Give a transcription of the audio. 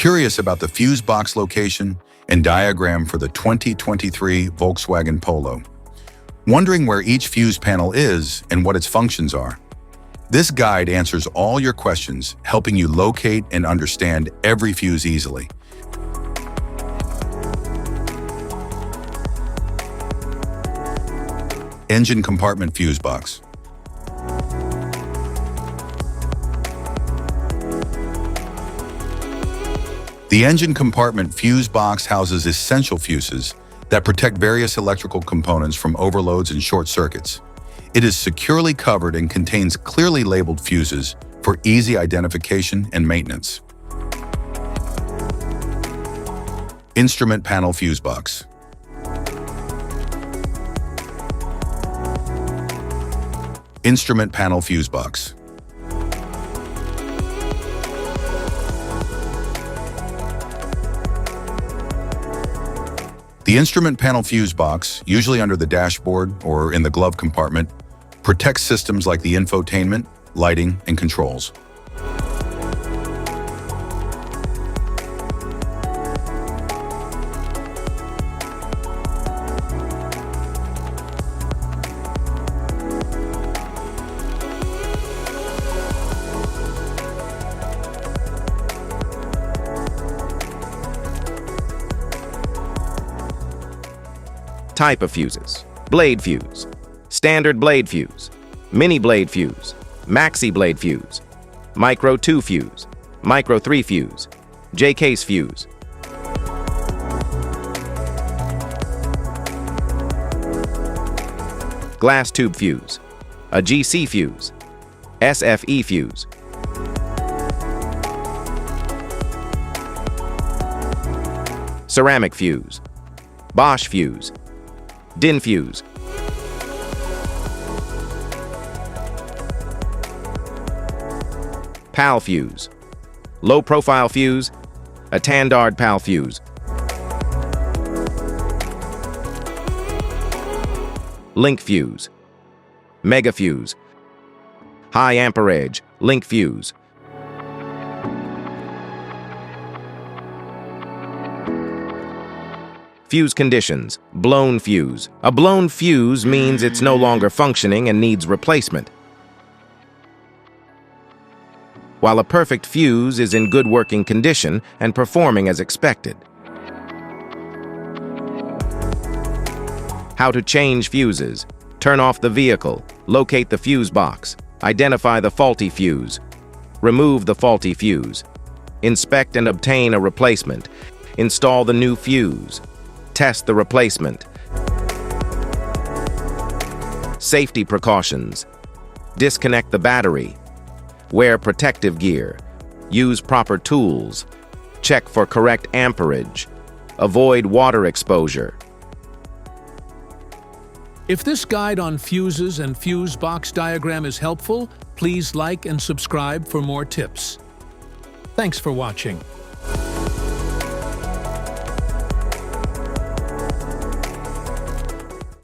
Curious about the fuse box location and diagram for the 2023 Volkswagen Polo? Wondering where each fuse panel is and what its functions are? This guide answers all your questions, helping you locate and understand every fuse easily. Engine compartment fuse box. The engine compartment fuse box houses essential fuses that protect various electrical components from overloads and short circuits. It is securely covered and contains clearly labeled fuses for easy identification and maintenance. Instrument panel fuse box. Instrument panel fuse box. The instrument panel fuse box, usually under the dashboard or in the glove compartment, protects systems like the infotainment, lighting, and controls. Type of fuses: blade fuse, standard blade fuse, mini blade fuse, maxi blade fuse, micro 2 fuse, micro 3 fuse, J-case fuse. Glass tube fuse, a GC fuse, SFE fuse. Ceramic fuse, Bosch fuse, DIN fuse. PAL fuse, low profile fuse, a Tandard PAL fuse. Link fuse, mega fuse, high amperage, link fuse. Fuse conditions: blown fuse. A blown fuse means it's no longer functioning and needs replacement, while a perfect fuse is in good working condition and performing as expected. How to change fuses: turn off the vehicle, locate the fuse box, identify the faulty fuse, remove the faulty fuse, inspect and obtain a replacement, install the new fuse, test the replacement. Safety precautions: disconnect the battery, wear protective gear, use proper tools, check for correct amperage, avoid water exposure. If this guide on fuses and fuse box diagram is helpful, please like and subscribe for more tips. Thanks for watching.